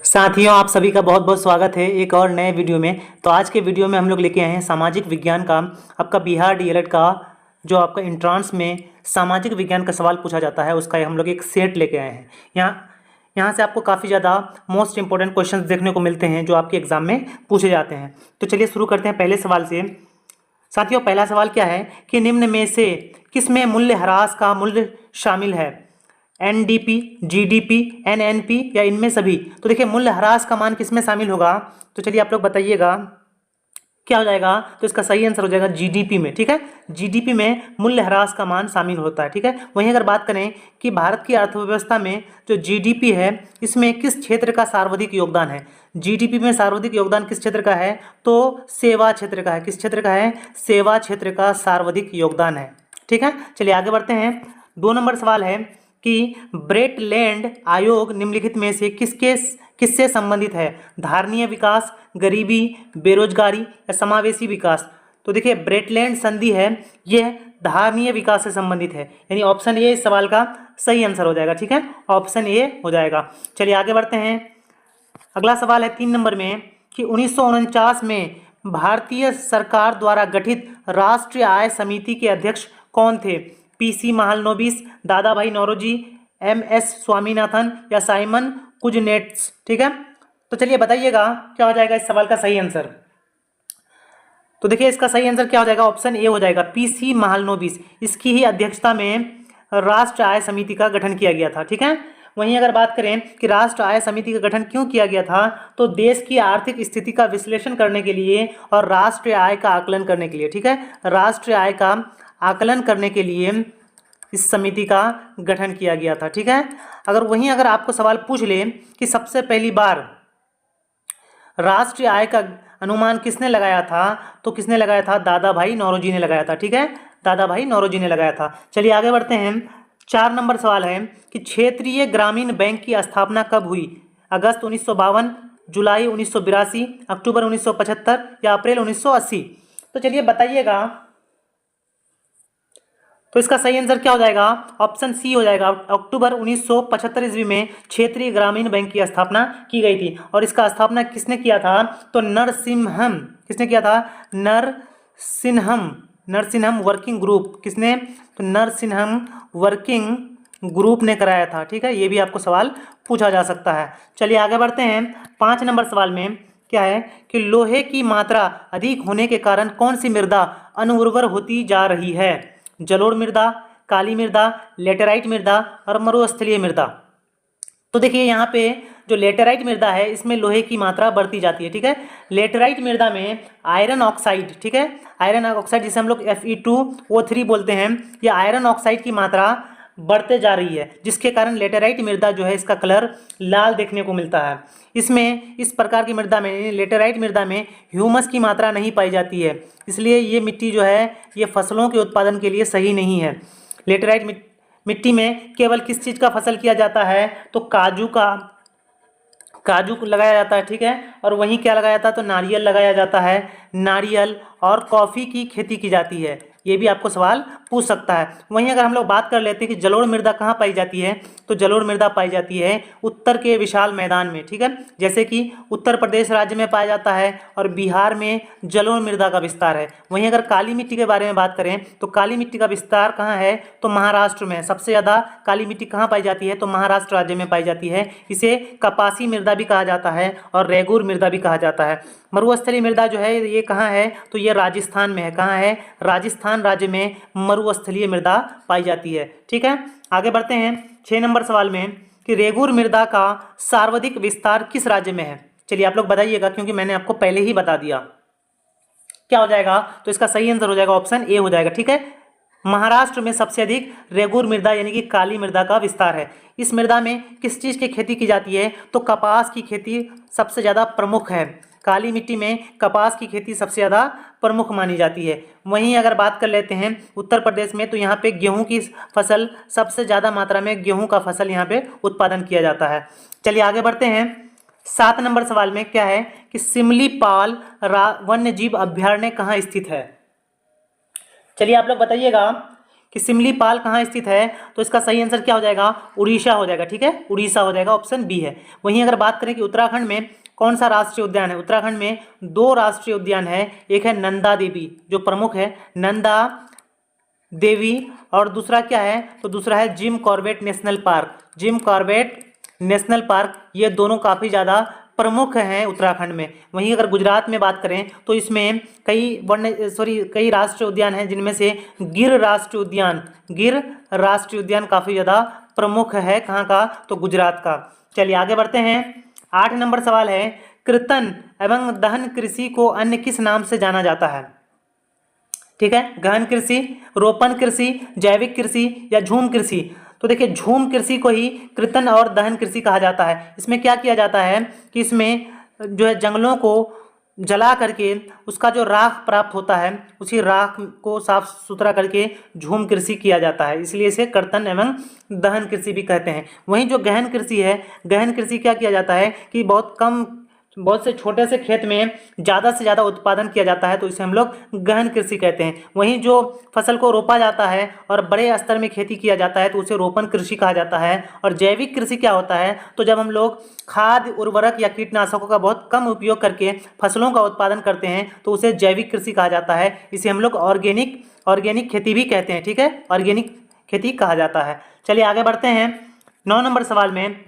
साथियों, आप सभी का बहुत बहुत स्वागत है एक और नए वीडियो में। तो आज के वीडियो में हम लोग लेके आए हैं सामाजिक विज्ञान का आपका बिहार डीएलएड का जो आपका एंट्रांस में सामाजिक विज्ञान का सवाल पूछा जाता है उसका हम लोग एक सेट लेके आए हैं। यहाँ से आपको काफ़ी ज़्यादा मोस्ट इंपॉर्टेंट क्वेश्चंस देखने को मिलते हैं जो आपके एग्जाम में पूछे जाते हैं। तो चलिए शुरू करते हैं पहले सवाल से। साथियों, पहला सवाल क्या है कि निम्न में से किसमें मूल्यह्रास का मूल्य शामिल है? एनडीपी, जीडीपी, एनएनपी या इनमें सभी? तो देखिए, मूल्यह्रास का मान किसमें शामिल होगा? तो चलिए आप लोग बताइएगा क्या हो जाएगा। तो इसका सही आंसर हो जाएगा जीडीपी में। ठीक है, जीडीपी में मूल्यह्रास का मान शामिल होता है। ठीक है, वहीं अगर बात करें कि भारत की अर्थव्यवस्था में जो जीडीपी है इसमें किस क्षेत्र का सर्वाधिक योगदान है? जीडीपी में सर्वाधिक योगदान किस क्षेत्र का है? तो सेवा क्षेत्र का है। किस क्षेत्र का है? सेवा क्षेत्र का सर्वाधिक योगदान है। ठीक है, चलिए आगे बढ़ते हैं। 2 नंबर सवाल है कि ब्रेटलैंड आयोग निम्नलिखित में से किससे संबंधित है? धारणीय विकास, गरीबी, बेरोजगारी या समावेशी विकास? तो देखिए, ब्रेटलैंड संधि है यह धारणीय विकास से संबंधित है, यानी ऑप्शन ए इस सवाल का सही आंसर हो जाएगा। ठीक है, ऑप्शन ए हो जाएगा। चलिए आगे बढ़ते हैं। अगला सवाल है 3 नंबर में कि 1949 में भारतीय सरकार द्वारा गठित राष्ट्रीय आय समिति के अध्यक्ष कौन थे? पीसी महालनोबिस, दादा भाई नौरोजी, एमएस स्वामीनाथन या साइमन कुजनेट्स? ठीक है, तो चलिए बताइएगा क्या हो जाएगा इस सवाल का सही आंसर। तो देखिए, इसका सही आंसर क्या हो जाएगा? ऑप्शन ए हो जाएगा, पीसी महालनोबिस। इसकी ही अध्यक्षता में राष्ट्रीय आय समिति का गठन किया गया था। ठीक है, वहीं अगर बात करें कि राष्ट्रीय आय समिति का गठन क्यों किया गया था, तो देश की आर्थिक स्थिति का विश्लेषण करने के लिए और राष्ट्रीय आय का आकलन करने के लिए। ठीक है, राष्ट्रीय आय का आकलन करने के लिए इस समिति का गठन किया गया था। ठीक है, अगर आपको सवाल पूछ ले कि सबसे पहली बार राष्ट्रीय आय का अनुमान किसने लगाया था, तो किसने लगाया था? दादा भाई नौरोजी ने लगाया था। ठीक है, दादा भाई नौरोजी ने लगाया था। चलिए आगे बढ़ते हैं। 4 नंबर सवाल है कि क्षेत्रीय ग्रामीण बैंक की स्थापना कब हुई? अगस्त 1952, जुलाई 1982, अक्टूबर 1975 या अप्रैल 1980? तो चलिए बताइएगा। तो इसका सही आंसर क्या हो जाएगा? ऑप्शन सी हो जाएगा, अक्टूबर 1975 ईस्वी में क्षेत्रीय ग्रामीण बैंक की स्थापना की गई थी। और इसका स्थापना किसने किया था? तो नरसिम्हम। किसने किया था? Narasimham working group. किसने? तो नरसिम्हम वर्किंग ग्रुप ने कराया था। ठीक है, ये भी आपको सवाल पूछा जा सकता है। चलिए आगे बढ़ते हैं। 5 नंबर सवाल में क्या है कि लोहे की मात्रा अधिक होने के कारण कौन सी मृदा अनुर्वर होती जा रही है? जलोढ़ मृदा, काली मृदा, लेटेराइट मृदा और मरुस्थलीय मृदा? तो देखिए, यहाँ पे जो लेटेराइट मृदा है इसमें लोहे की मात्रा बढ़ती जाती है। ठीक है, लेटेराइट मृदा में आयरन ऑक्साइड, ठीक है, आयरन ऑक्साइड जिसे हम लोग Fe2O3 बोलते हैं, यह आयरन ऑक्साइड की मात्रा बढ़ते जा रही है, जिसके कारण लेटेराइट मृदा जो है इसका कलर लाल देखने को मिलता है। इसमें इस प्रकार की मृदा में, लेटेराइट मृदा में ह्यूमस की मात्रा नहीं पाई जाती है, इसलिए ये मिट्टी जो है ये फसलों के उत्पादन के लिए सही नहीं है। लेटेराइट मिट्टी में केवल किस चीज़ का फसल किया जाता है? तो काजू को लगाया जाता है। ठीक है, और वहीं क्या लगाया जाता है? तो नारियल लगाया जाता है। नारियल और कॉफ़ी की खेती की जाती है। ये भी आपको सवाल पूछ सकता है। वहीं अगर हम लोग बात कर लेते हैं कि जलोढ़ मृदा कहाँ पाई जाती है, तो जलोढ़ मृदा पाई जाती है उत्तर के विशाल मैदान में। ठीक है, जैसे कि उत्तर प्रदेश राज्य में पाया जाता है और बिहार में जलोढ़ मृदा का विस्तार है। वहीं अगर काली मिट्टी के बारे में बात करें तो काली मिट्टी का विस्तार कहाँ है? तो महाराष्ट्र में। सबसे ज़्यादा काली मिट्टी कहाँ पाई जाती है? तो महाराष्ट्र राज्य में पाई जाती है। इसे कपासी मृदा भी कहा जाता है और रेगूर मृदा भी कहा जाता है। मरुस्थलीय मृदा जो है ये कहाँ है? तो ये राजस्थान में है। कहाँ है? राजस्थान राज्य में मरुस्थलीय मृदा पाई जाती है। ठीक है, आगे बढ़ते हैं 6 नंबर सवाल में कि रेगूर मृदा का सर्वाधिक विस्तार किस राज्य में है? चलिए आप लोग बताइएगा, क्योंकि मैंने आपको पहले ही बता दिया। क्या हो जाएगा? तो इसका सही आंसर हो जाएगा, ऑप्शन ए हो जाएगा। ठीक है, महाराष्ट्र में सबसे अधिक रेगूर मृदा यानी कि काली मृदा का विस्तार है। इस मृदा में किस चीज़ की खेती की जाती है? तो कपास की खेती सबसे ज़्यादा प्रमुख है। काली मिट्टी में कपास की खेती सबसे ज़्यादा प्रमुख मानी जाती है। वहीं अगर बात कर लेते हैं उत्तर प्रदेश में, तो यहाँ पे गेहूं की फसल सबसे ज़्यादा मात्रा में गेहूं का फसल यहाँ पे उत्पादन किया जाता है। चलिए आगे बढ़ते हैं। 7 नंबर सवाल में क्या है कि सिमलीपाल वन्य जीव अभ्यारण्य कहाँ स्थित है? चलिए आप लोग बताइएगा कि सिमलीपाल कहाँ स्थित है, तो इसका सही आंसर क्या हो जाएगा, उड़ीसा हो जाएगा। ठीक है, उड़ीसा हो जाएगा, ऑप्शन बी है। वहीं अगर बात करें कि उत्तराखंड में कौन सा राष्ट्रीय उद्यान है, उत्तराखंड में 2 राष्ट्रीय उद्यान है, एक है नंदा देवी जो प्रमुख है, नंदा देवी, और दूसरा क्या है, तो दूसरा है Jim Corbett national park, Jim Corbett national park. ये दोनों काफ़ी ज़्यादा प्रमुख हैं उत्तराखंड में। वहीं अगर गुजरात में बात करें तो इसमें कई राष्ट्रीय उद्यान हैं, जिनमें से गिर राष्ट्रीय उद्यान काफ़ी ज़्यादा प्रमुख है। कहाँ का, तो गुजरात का। चलिए आगे बढ़ते हैं। 8 नंबर सवाल है, कृतन एवं दहन कृषि को अन्य किस नाम से जाना जाता है। ठीक है, गहन कृषि, रोपण कृषि, जैविक कृषि या झूम कृषि। तो देखिए, झूम कृषि को ही कृतन और दहन कृषि कहा जाता है। इसमें क्या किया जाता है कि इसमें जो है जंगलों को जला करके उसका जो राख प्राप्त होता है, उसी राख को साफ सुथरा करके झूम कृषि किया जाता है, इसलिए इसे कर्तन एवं दहन कृषि भी कहते हैं। वहीं जो गहन कृषि है, गहन कृषि क्या किया जाता है कि बहुत से छोटे से खेत में ज़्यादा से ज़्यादा उत्पादन किया जाता है, तो इसे हम लोग गहन कृषि कहते हैं। वहीं जो फसल को रोपा जाता है और बड़े स्तर में खेती किया जाता है, तो उसे रोपण कृषि कहा जाता है। और जैविक कृषि क्या होता है, तो जब हम लोग खाद, उर्वरक या कीटनाशकों का बहुत कम उपयोग करके फसलों का उत्पादन करते हैं, तो उसे जैविक कृषि कहा जाता है। इसे हम लोग ऑर्गेनिक खेती भी कहते हैं। ठीक है, ऑर्गेनिक खेती कहा जाता है। चलिए आगे बढ़ते हैं। 9 नंबर सवाल में,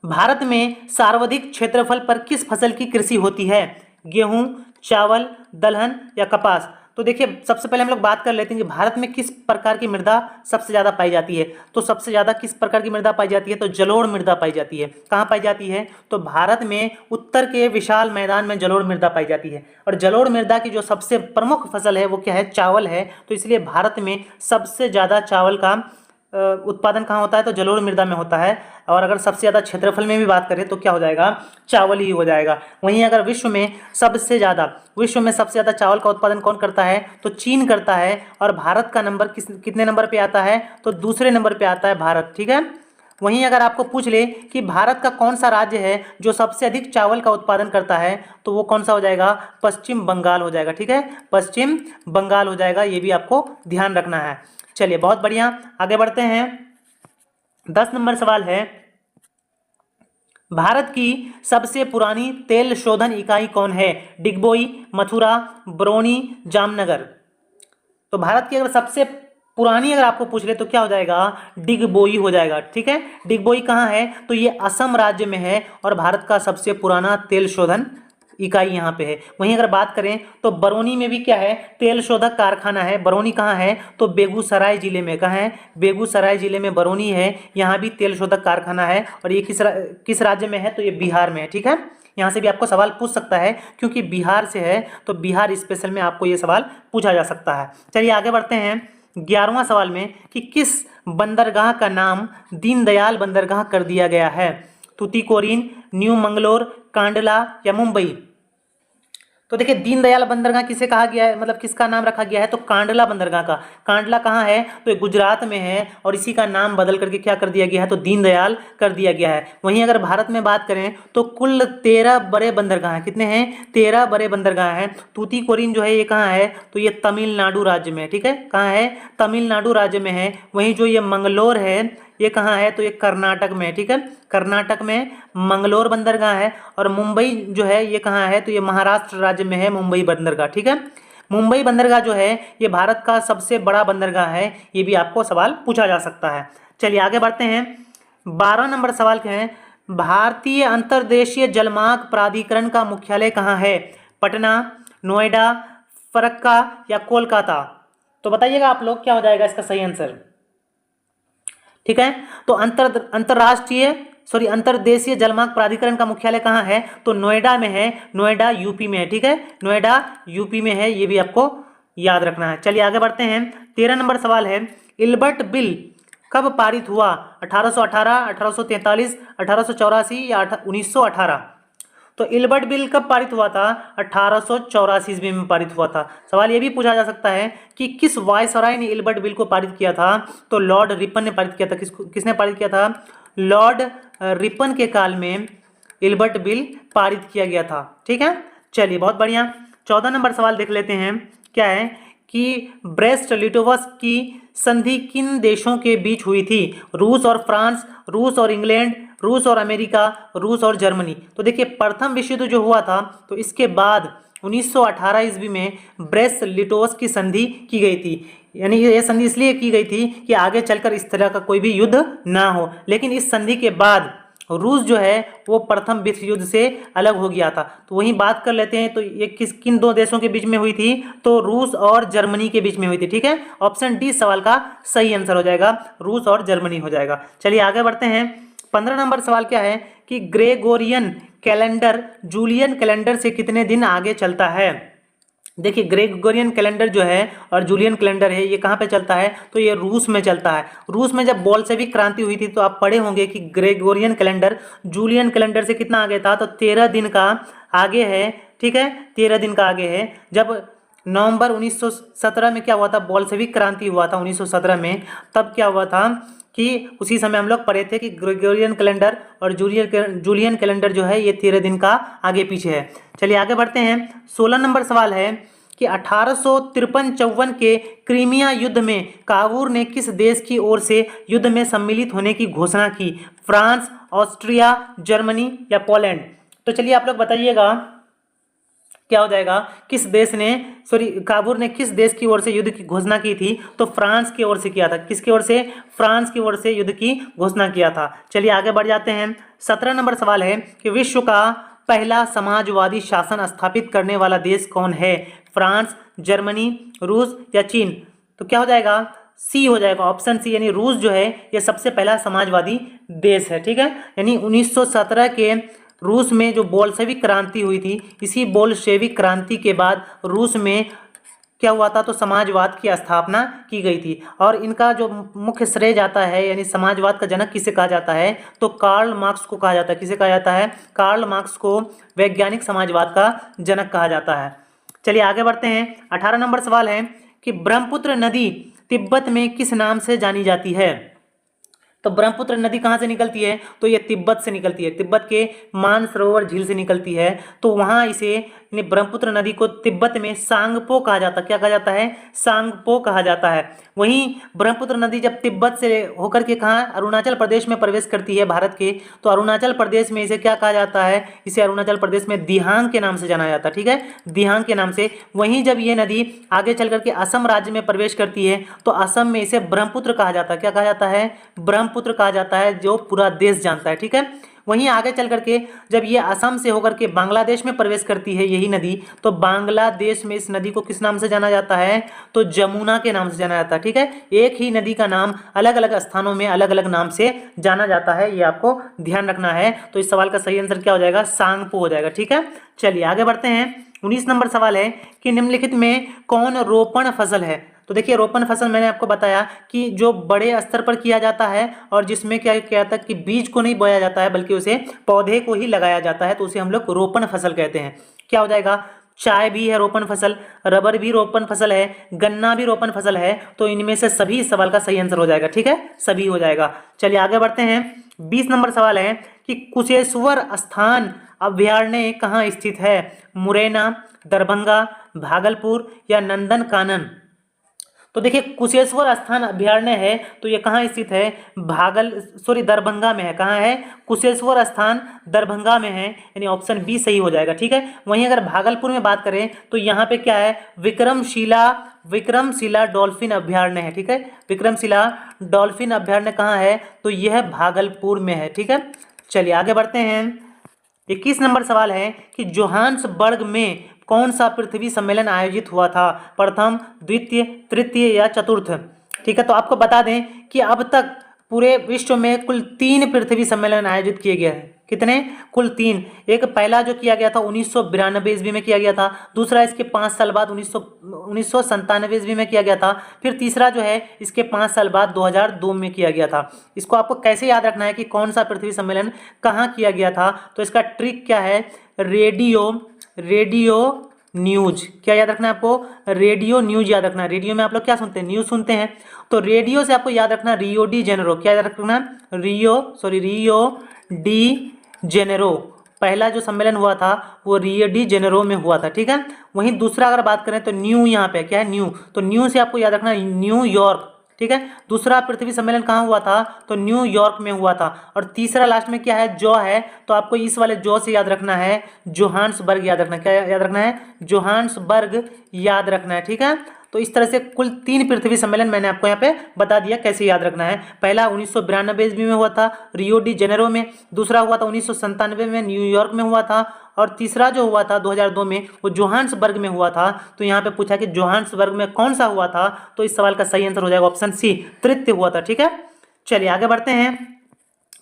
भारत में सर्वाधिक क्षेत्रफल पर किस फसल की कृषि होती है, गेहूं, चावल, दलहन या कपास। तो देखिए, सबसे पहले हम लोग बात कर लेते हैं कि भारत में किस प्रकार की मृदा सबसे ज़्यादा पाई जाती है। तो सबसे ज़्यादा किस प्रकार की मृदा पाई जाती है, तो जलोढ़ मृदा पाई जाती है। कहाँ पाई जाती है, तो भारत में उत्तर के विशाल मैदान में जलोढ़ मृदा पाई जाती है। और जलोढ़ मृदा की जो सबसे प्रमुख फसल है वो क्या है, चावल है। तो इसलिए भारत में सबसे ज़्यादा चावल का उत्पादन कहाँ होता है, तो जलोढ़ मृदा में होता है। और अगर सबसे ज़्यादा क्षेत्रफल में भी बात करें तो क्या हो जाएगा, चावल ही हो जाएगा। वहीं अगर विश्व में सबसे ज़्यादा चावल का उत्पादन कौन करता है, तो चीन करता है। और भारत का नंबर कितने नंबर पे आता है, तो दूसरे नंबर पे आता है भारत। ठीक है, वहीं अगर आपको पूछ ले कि भारत का कौन सा राज्य है जो सबसे अधिक चावल का उत्पादन करता है, तो वो कौन सा हो जाएगा, पश्चिम बंगाल हो जाएगा। ठीक है, पश्चिम बंगाल हो जाएगा, ये भी आपको ध्यान रखना है। चलिए बहुत बढ़िया, आगे बढ़ते हैं। 10 नंबर सवाल है, भारत की सबसे पुरानी तेल शोधन इकाई कौन है, डिगबोई, मथुरा, बरौनी, जामनगर। तो भारत की अगर सबसे पुरानी अगर आपको पूछ ले तो क्या हो जाएगा, डिगबोई हो जाएगा। ठीक है, डिगबोई कहाँ है, तो ये असम राज्य में है और भारत का सबसे पुराना तेल शोधन इकाई यहाँ पे है। वहीं अगर बात करें तो बरौनी में भी क्या है, तेल शोधक कारखाना है। बरौनी कहाँ है, तो बेगूसराय जिले में। कहाँ है, बेगूसराय जिले में बरौनी है, यहाँ भी तेल शोधक कारखाना है। और ये किस राज्य में है, तो ये बिहार में है। ठीक है, यहाँ से भी आपको सवाल पूछ सकता है, क्योंकि बिहार से है तो बिहार स्पेशल में आपको ये सवाल पूछा जा सकता है। चलिए आगे बढ़ते हैं 11वां सवाल में, कि किस बंदरगाह का नाम दीनदयाल बंदरगाह कर दिया गया है, तूतीकोरिन, न्यू मंगलोर, कांडला या मुंबई। तो देखिए, दीनदयाल बंदरगाह किसे कहा गया है, मतलब किसका नाम रखा गया है, तो कांडला बंदरगाह का। कांडला कहाँ है, तो ये गुजरात में है और इसी का नाम बदल करके क्या कर दिया गया है, तो दीनदयाल कर दिया गया है। वहीं अगर भारत में बात करें तो कुल 13 बड़े बंदरगाह हैं। कितने हैं, 13 बड़े बंदरगाह हैं। तूतीकोरिन जो है ये कहाँ है, तो ये तमिलनाडु राज्य में है। ठीक है, कहाँ है, तमिलनाडु राज्य में है। वहीं जो ये मंगलोर है ये कहाँ है, तो ये कर्नाटक में है। ठीक है, कर्नाटक में मंगलोर बंदरगाह है। और मुंबई जो है ये कहाँ है, तो ये महाराष्ट्र राज्य में है, मुंबई बंदरगाह। ठीक है, मुंबई बंदरगाह जो है ये भारत का सबसे बड़ा बंदरगाह है, ये भी आपको सवाल पूछा जा सकता है। चलिए आगे बढ़ते हैं। 12 नंबर सवाल क्या है, भारतीय अंतर्देशीय जलमार्ग प्राधिकरण का मुख्यालय कहाँ है, पटना, नोएडा, फरक्का या कोलकाता। तो बताइएगा आप लोग क्या हो जाएगा इसका सही आंसर। ठीक है, तो अंतर्देशीय जलमार्ग प्राधिकरण का मुख्यालय कहाँ है, तो नोएडा में है। नोएडा यूपी में है। ठीक है, नोएडा यूपी में है, ये भी आपको याद रखना है। चलिए आगे बढ़ते हैं। 13 नंबर सवाल है, इल्बर्ट बिल कब पारित हुआ, 1818, 1843, 1884 या 1918। तो इल्बर्ट बिल कब पारित हुआ था, 1884 ईस्वी में पारित हुआ था। सवाल ये भी पूछा जा सकता है कि किस वायसराय ने इल्बर्ट बिल को पारित किया था, तो लॉर्ड रिपन ने पारित किया था। किसने पारित किया था, लॉर्ड रिपन के काल में इल्बर्ट बिल पारित किया गया था। ठीक है, चलिए बहुत बढ़िया। 14 नंबर सवाल देख लेते हैं, क्या है कि ब्रेस्ट लिटोवस की संधि किन देशों के बीच हुई थी? रूस और फ्रांस, रूस और इंग्लैंड, रूस और अमेरिका, रूस और जर्मनी। तो देखिए प्रथम विश्व युद्ध जो हुआ था तो इसके बाद 1918 ईस्वी में ब्रेस्ट लिटोस की संधि की गई थी। यानी ये संधि इसलिए की गई थी कि आगे चलकर इस तरह का कोई भी युद्ध ना हो। लेकिन इस संधि के बाद रूस जो है वो प्रथम विश्व युद्ध से अलग हो गया था। तो वहीं बात कर लेते हैं, तो ये किन दो देशों के बीच में हुई थी? तो रूस और जर्मनी के बीच में हुई थी। ठीक है, ऑप्शन डी सवाल का सही आंसर हो जाएगा, रूस और जर्मनी हो जाएगा। चलिए आगे बढ़ते हैं। 15 नंबर सवाल क्या है कि ग्रेगोरियन कैलेंडर जूलियन कैलेंडर से कितने दिन आगे चलता है? देखिए ग्रेगोरियन कैलेंडर जो है और जूलियन कैलेंडर है, ये कहाँ पे चलता है? तो ये रूस में चलता है। रूस में जब बोल्शेविक क्रांति हुई थी तो आप पढ़े होंगे कि ग्रेगोरियन कैलेंडर जूलियन कैलेंडर से कितना आगे था? तो 13 दिन का आगे है। ठीक है, 13 दिन का आगे है। जब नवंबर 1917 में क्या हुआ था? बोल्शेविक क्रांति हुआ था 1917 में। तब क्या हुआ था कि उसी समय हम लोग पढ़े थे कि ग्रेगोरियन कैलेंडर और जूलियन कैलेंडर जो है ये 13 दिन का आगे पीछे है। चलिए आगे बढ़ते हैं। 16 नंबर सवाल है कि 1853-54 के क्रीमिया युद्ध में काबूल ने किस देश की ओर से युद्ध में सम्मिलित होने की घोषणा की? फ्रांस, ऑस्ट्रिया, जर्मनी या पोलैंड? तो चलिए आप लोग बताइएगा क्या हो जाएगा, किस देश ने काबूल ने किस देश की ओर से युद्ध की घोषणा की थी? तो फ्रांस की ओर से किया था। किसकी ओर से? फ्रांस की ओर से युद्ध की घोषणा किया था। चलिए आगे बढ़ जाते हैं। 17 नंबर सवाल है कि विश्व का पहला समाजवादी शासन स्थापित करने वाला देश कौन है? फ्रांस, जर्मनी, रूस या चीन? तो क्या हो जाएगा? सी हो जाएगा, ऑप्शन सी, यानी रूस जो है ये सबसे पहला समाजवादी देश है। ठीक है, यानी 1917 के रूस में जो बोल्शेविक क्रांति हुई थी, इसी बोल्शेविक क्रांति के बाद रूस में क्या हुआ था? तो समाजवाद की स्थापना की गई थी। और इनका जो मुख्य श्रेय जाता है, यानी समाजवाद का जनक किसे कहा जाता है? तो कार्ल मार्क्स को कहा जाता है। किसे कहा जाता है? कार्ल मार्क्स को वैज्ञानिक समाजवाद का जनक कहा जाता है। चलिए आगे बढ़ते हैं। 18 नंबर सवाल है कि ब्रह्मपुत्र नदी तिब्बत में किस नाम से जानी जाती है? तो ब्रह्मपुत्र नदी कहाँ से निकलती है? तो ये तिब्बत से निकलती है। तिब्बत के मानसरोवर झील से निकलती है। तो वहाँ इसे ब्रह्मपुत्र नदी को तिब्बत में सांगपो कहा जाता है। क्या कहा जाता है? सांगपो कहा जाता है। वहीं ब्रह्मपुत्र नदी जब तिब्बत से होकर के कहाँ अरुणाचल प्रदेश में प्रवेश करती है भारत के, तो अरुणाचल प्रदेश में इसे क्या कहा जाता है? इसे अरुणाचल प्रदेश में दिहांग के नाम से जाना जाता है। ठीक है, दिहांग के नाम से। वहीं जब ये नदी आगे चल करके असम राज्य में प्रवेश करती है तो असम में इसे ब्रह्मपुत्र कहा जाता है। क्या कहा जाता है? ब्रह्मपुत्र कहा जाता है, जो पूरा देश जानता है। ठीक है, वहीं आगे चल करके जब ये असम से होकर के बांग्लादेश में प्रवेश करती है यही नदी, तो बांग्लादेश में इस नदी को किस नाम से जाना जाता है? तो जमुना के नाम से जाना जाता है। ठीक है, एक ही नदी का नाम अलग अलग स्थानों में अलग अलग नाम से जाना जाता है, ये आपको ध्यान रखना है। तो इस सवाल का सही आंसर क्या हो जाएगा? सांगपो हो जाएगा। ठीक है, चलिए आगे बढ़ते हैं। 19 नंबर सवाल है कि निम्नलिखित में कौन रोपण फसल है? तो देखिए रोपण फसल मैंने आपको बताया कि जो बड़े स्तर पर किया जाता है और जिसमें क्या किया जाता है कि बीज को नहीं बोया जाता है बल्कि उसे पौधे को ही लगाया जाता है, तो उसे हम लोग रोपण फसल कहते हैं। क्या हो जाएगा? चाय भी है रोपण फसल, रबर भी रोपण फसल है, गन्ना भी रोपण फसल है। तो इनमें से सभी इस सवाल का सही आंसर हो जाएगा। ठीक है, सभी हो जाएगा। चलिए आगे बढ़ते हैं। 20 नंबर सवाल है कि कुशेश्वर स्थान अभयारण्य कहाँ स्थित है? मुरैना, दरभंगा, भागलपुर या नंदनकानन? तो देखिए कुशेश्वर स्थान अभयारण्य है तो ये कहाँ स्थित है? दरभंगा में है। कहाँ है? कुशेश्वर स्थान दरभंगा में है, यानी ऑप्शन बी सही हो जाएगा। ठीक है, वहीं अगर भागलपुर में बात करें तो यहाँ पे क्या है? विक्रमशिला डॉल्फिन अभयारण्य है। ठीक है, विक्रमशिला डॉल्फिन अभयारण्य कहाँ है? तो यह भागलपुर में है। ठीक है, चलिए आगे बढ़ते हैं। 21 नंबर सवाल है कि जोहान्सबर्ग में कौन सा पृथ्वी सम्मेलन आयोजित हुआ था? प्रथम, द्वितीय, तृतीय या चतुर्थ? ठीक है, तो आपको बता दें कि अब तक पूरे विश्व में कुल 3 पृथ्वी सम्मेलन आयोजित किए गए हैं। कितने? कुल 3। एक पहला जो किया गया था 1992 ईस्वी में किया गया था। दूसरा इसके 5 साल बाद 1997 ईस्वी में किया गया था। फिर तीसरा जो है इसके 5 साल बाद 2002 में किया गया था। इसको आपको कैसे याद रखना है कि कौन सा पृथ्वी सम्मेलन कहाँ किया गया था? तो इसका ट्रिक क्या है? Radio news. क्या याद रखना है आपको? रेडियो न्यूज याद रखना है। रेडियो में आप लोग क्या सुनते हैं? न्यूज सुनते हैं। तो रेडियो से आपको याद रखना रियो डी जेनेरो। क्या याद रखना? Rio de Janeiro. पहला जो सम्मेलन हुआ था वो रियो डी जेनेरो में हुआ था। ठीक है, वहीं दूसरा अगर बात करें तो न्यू, यहाँ पे क्या है? न्यू। तो न्यू से आपको याद रखना न्यूयॉर्क। ठीक है। दूसरा पृथ्वी सम्मेलन कहाँ हुआ था? तो न्यूयॉर्क में हुआ था। और तीसरा लास्ट में क्या है? जॉ है, तो आपको इस वाले जॉ से याद रखना है जोहान्सबर्ग याद रखना है। क्या याद रखना है? जोहान्सबर्ग याद रखना है, ठीक है। तो इस तरह से कुल 3 पृथ्वी सम्मेलन मैंने आपको यहाँ पे बता दिया कैसे याद रखना है। पहला 1992 ईस्वी में हुआ था रियो डी जेनेरो में, दूसरा हुआ था 1997 में न्यूयॉर्क में हुआ था, और तीसरा जो हुआ था 2002 में वो जोहान्सबर्ग में हुआ था। तो यहाँ पे पूछा कि जोहान्सबर्ग में कौन सा हुआ था, तो इस सवाल का सही आंसर हो जाएगा ऑप्शन सी, तृतीय हुआ था, ठीक है। चलिए आगे बढ़ते हैं।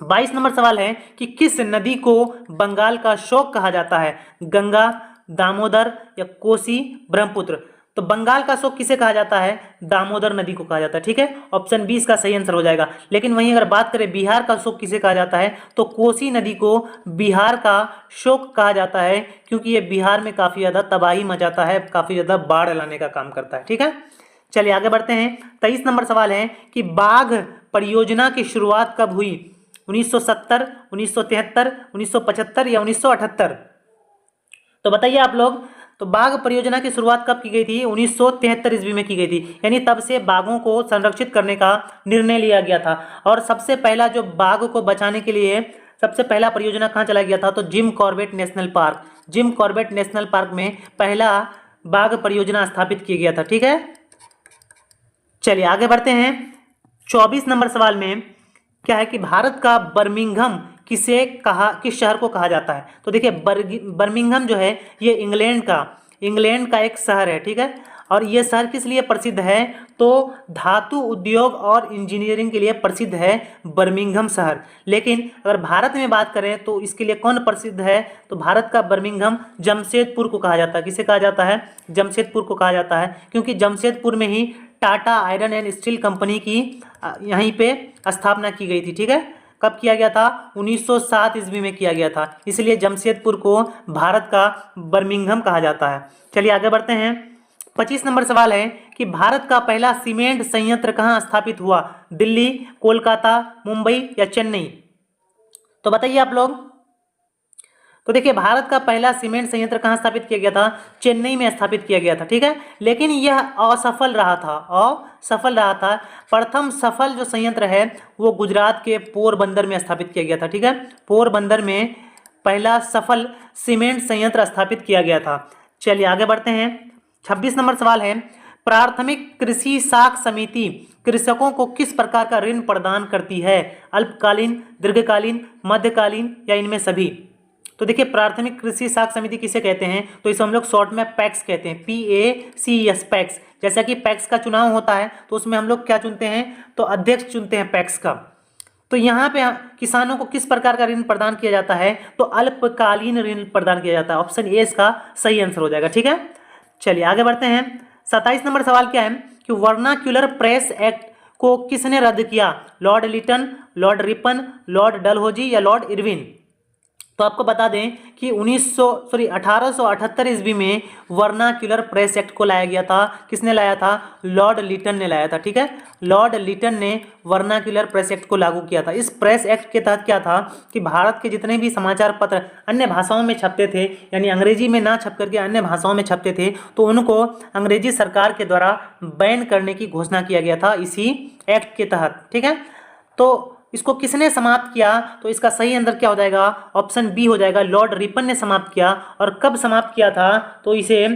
22 नंबर सवाल है कि किस नदी को बंगाल का शोक कहा जाता है? गंगा, दामोदर या कोसी, ब्रह्मपुत्र? तो बंगाल का शोक किसे कहा जाता है? दामोदर नदी को कहा जाता है, ठीक है। ऑप्शन 20 का सही आंसर हो जाएगा। लेकिन वहीं अगर बात करें बिहार का शोक किसे कहा जाता है, तो कोसी नदी को बिहार का शोक कहा जाता है, क्योंकि ये बिहार में काफ़ी ज़्यादा तबाही मचाता है, काफ़ी ज़्यादा बाढ़ लाने का काम करता है, ठीक है। चलिए आगे बढ़ते हैं। 23 नंबर सवाल है कि बाघ परियोजना की शुरुआत कब हुई? 1970, 1973, 1975 या 1978? तो बताइए आप लोग। तो बाघ परियोजना की शुरुआत कब की गई थी? 1973 ईस्वी में की गई थी, यानी तब से बाघों को संरक्षित करने का निर्णय लिया गया था। और सबसे पहला जो बाघ को बचाने के लिए सबसे पहला परियोजना कहाँ चलाया गया था? तो Jim Corbett national park, Jim Corbett national park में पहला बाघ परियोजना स्थापित किया गया था, ठीक है। चलिए आगे बढ़ते हैं। 24 नंबर सवाल में क्या है कि भारत का बर्मिंघम किस शहर को कहा जाता है? तो देखिए बर्मिंघम जो है ये इंग्लैंड का एक शहर है, ठीक है। और ये शहर किस लिए प्रसिद्ध है? तो धातु उद्योग और इंजीनियरिंग के लिए प्रसिद्ध है बर्मिंघम शहर। लेकिन अगर भारत में बात करें तो इसके लिए कौन प्रसिद्ध है? तो भारत का बर्मिंघम जमशेदपुर को कहा जाता है। किसे कहा जाता है? जमशेदपुर को कहा जाता है, क्योंकि जमशेदपुर में ही Tata Iron and Steel Company की यहीं पे स्थापना की गई थी, ठीक है। कब किया गया था? 1907 ईस्वी में किया गया था, इसलिए जमशेदपुर को भारत का बर्मिंघम कहा जाता है। चलिए आगे बढ़ते हैं। 25 नंबर सवाल है कि भारत का पहला सीमेंट संयंत्र कहाँ स्थापित हुआ? दिल्ली, कोलकाता, मुंबई या चेन्नई? तो बताइए आप लोग। तो देखिए भारत का पहला सीमेंट संयंत्र कहाँ स्थापित किया गया था? चेन्नई में स्थापित किया गया था, ठीक है। लेकिन यह असफल रहा था। प्रथम सफल जो संयंत्र है वो गुजरात के पोरबंदर में स्थापित किया गया था, ठीक है। पोरबंदर में पहला सफल सीमेंट संयंत्र स्थापित किया गया था। चलिए आगे बढ़ते हैं। 26 नंबर सवाल है, प्राथमिक कृषि साख समिति कृषकों को किस प्रकार का ऋण प्रदान करती है? अल्पकालीन, दीर्घकालीन, मध्यकालीन या इनमें सभी? तो देखिए प्राथमिक कृषि साख समिति किसे कहते हैं? तो इसे हम लोग शॉर्ट में पैक्स कहते हैं, PACS, पैक्स। जैसा कि पैक्स का चुनाव होता है तो उसमें हम लोग क्या चुनते हैं? तो अध्यक्ष चुनते हैं पैक्स का। तो यहाँ पे किसानों को किस प्रकार का ऋण प्रदान किया जाता है? तो अल्पकालीन ऋण प्रदान किया जाता है। ऑप्शन ए इसका सही आंसर हो जाएगा, ठीक है। चलिए आगे बढ़ते हैं। 27 नंबर सवाल क्या है कि वर्नाक्यूलर प्रेस एक्ट को किसने रद्द किया? Lord Lytton, Lord Ripon, Lord Dalhousie या लॉर्ड इरविन? तो आपको बता दें कि 1878 ईस्वी में वर्नाक्यूलर प्रेस एक्ट को लाया गया था। किसने लाया था? लॉर्ड लिटन ने लाया था, ठीक है। लॉर्ड लिटन ने वर्नाक्यूलर प्रेस एक्ट को लागू किया था। इस प्रेस एक्ट के तहत क्या था कि भारत के जितने भी समाचार पत्र अन्य भाषाओं में छपते थे, यानी अंग्रेजी में ना छप करके अन्य भाषाओं में छपते थे, तो उनको अंग्रेजी सरकार के द्वारा बैन करने की घोषणा किया गया था इसी एक्ट के तहत, ठीक है। तो इसको किसने समाप्त किया? तो इसका सही आंसर क्या हो जाएगा? ऑप्शन बी हो जाएगा, लॉर्ड रिपन ने समाप्त किया। और कब समाप्त किया था? तो इसे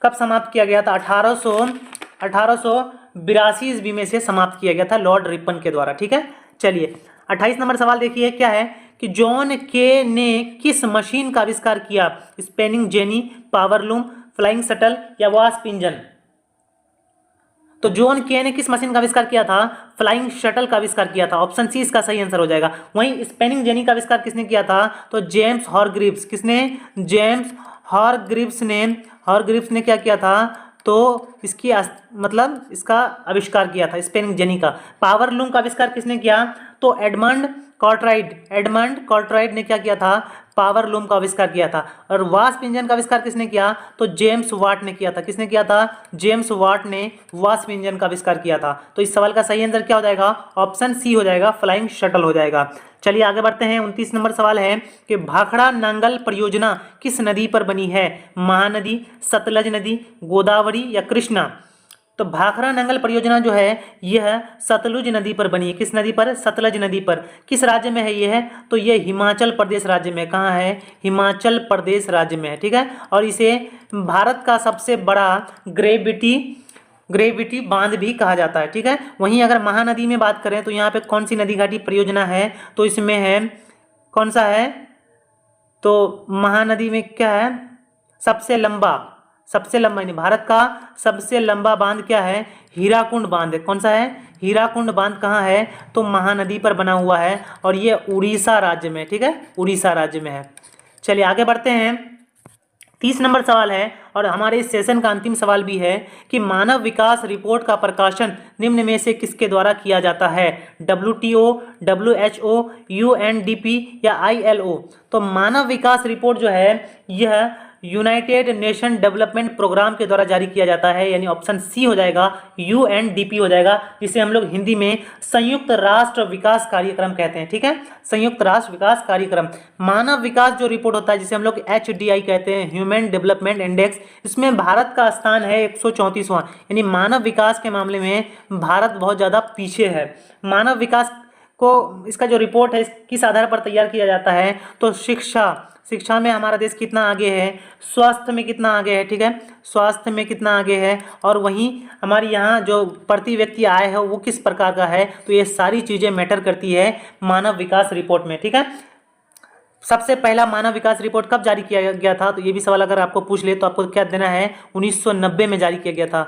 कब समाप्त किया गया था? 1882 ईस्वी में से समाप्त किया गया था लॉर्ड रिपन के द्वारा, ठीक है। चलिए 28 नंबर सवाल देखिए क्या है कि जॉन के ने किस मशीन का आविष्कार किया? Spinning jenny, powerloom, flying shuttle या वास्प इंजन? तो जॉन के ने किस मशीन का आविष्कार किया था? फ्लाइंग शटल का आविष्कार किया था। ऑप्शन सी इसका सही आंसर हो जाएगा। वहीं स्पिनिंग जेनी का आविष्कार किसने किया था? तो जेम्स हॉरग्रीव्स। किसने? जेम्स हॉरग्रीव्स ने क्या किया था? तो इसकी मतलब इसका आविष्कार किया था स्पिनिंग जेनी का। पावर लूम का आविष्कार किसने किया? तो एडमंड कॉर्टराइट ने क्या किया था? पावर लूम का आविष्कार किया था। और वास्प इंजन का आविष्कार किसने किया? तो जेम्स वाट ने किया था। किसने किया था? जेम्स वाट ने वास्प इंजन का आविष्कार किया था। तो इस सवाल का सही आंसर क्या हो जाएगा? ऑप्शन सी हो जाएगा, फ्लाइंग शटल हो जाएगा। चलिए आगे बढ़ते हैं। 29 नंबर सवाल है कि भाखड़ा नांगल परियोजना किस नदी पर बनी है? महानदी, सतलज नदी, गोदावरी या कृष्णा? तो भाखड़ा नंगल परियोजना जो है यह सतलुज नदी पर बनी है। किस नदी पर? सतलज नदी पर। किस राज्य में है ये है? तो ये हिमाचल प्रदेश राज्य में। कहाँ है? हिमाचल प्रदेश राज्य में है, ठीक है। और इसे भारत का सबसे बड़ा ग्रेविटी बांध भी कहा जाता है, ठीक है। वहीं अगर महानदी में बात करें तो यहाँ पे कौन सी नदी घाटी परियोजना है? तो इसमें है, कौन सा है? तो महानदी में क्या है? सबसे लंबा नहीं, भारत का सबसे लंबा बांध क्या है? हीराकुंड बांध है। कौन सा है? हीराकुंड बांध कहाँ है? तो महानदी पर बना हुआ है और ये उड़ीसा राज्य में, ठीक है, उड़ीसा राज्य में है। चलिए आगे बढ़ते हैं। 30 नंबर सवाल है और हमारे इस सेशन का अंतिम सवाल भी है कि मानव विकास रिपोर्ट का प्रकाशन निम्न में से किसके द्वारा किया जाता है? WTO, WHO, UNDP या ILO? तो मानव विकास रिपोर्ट जो है यह यूनाइटेड नेशन डेवलपमेंट प्रोग्राम के द्वारा जारी किया जाता है, यानी ऑप्शन सी हो जाएगा, UNDP हो जाएगा, जिसे हम लोग हिंदी में संयुक्त राष्ट्र विकास कार्यक्रम कहते हैं, ठीक है, संयुक्त राष्ट्र विकास कार्यक्रम। मानव विकास जो रिपोर्ट होता है जिसे हम लोग HDI कहते हैं, ह्यूमन डेवलपमेंट इंडेक्स, इसमें भारत का स्थान है 134वां, यानी मानव विकास के मामले में भारत बहुत ज़्यादा पीछे है। मानव विकास को, इसका जो रिपोर्ट है किस आधार पर तैयार किया जाता है? तो शिक्षा में हमारा देश कितना आगे है, स्वास्थ्य में कितना आगे है, ठीक है, स्वास्थ्य में कितना आगे है, और वहीं हमारी यहाँ जो प्रति व्यक्ति आय है वो किस प्रकार का है। तो ये सारी चीज़ें मैटर करती है मानव विकास रिपोर्ट में, ठीक है। सबसे पहला मानव विकास रिपोर्ट कब जारी किया गया था? तो ये भी सवाल अगर आपको पूछ ले तो आपको क्या देना है? 1990 में जारी किया गया था।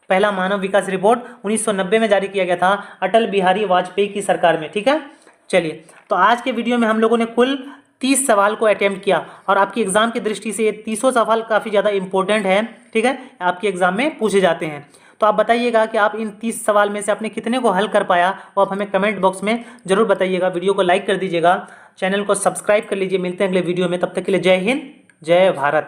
पहला मानव विकास रिपोर्ट 1990 में जारी किया गया था अटल बिहारी वाजपेयी की सरकार में, ठीक है। चलिए, तो आज के वीडियो में हम लोगों ने कुल 30 सवाल को अटेम्प्ट किया और आपकी एग्जाम की दृष्टि से ये 30 सवाल काफ़ी ज़्यादा इंपॉर्टेंट है, ठीक है, आपके एग्जाम में पूछे जाते हैं। तो आप बताइएगा कि आप इन 30 सवाल में से आपने कितने को हल कर पाया, वो आप हमें कमेंट बॉक्स में जरूर बताइएगा। वीडियो को लाइक कर दीजिएगा, चैनल को सब्सक्राइब कर लीजिए। मिलते हैं अगले वीडियो में, तब तक के लिए जय हिंद, जय भारत।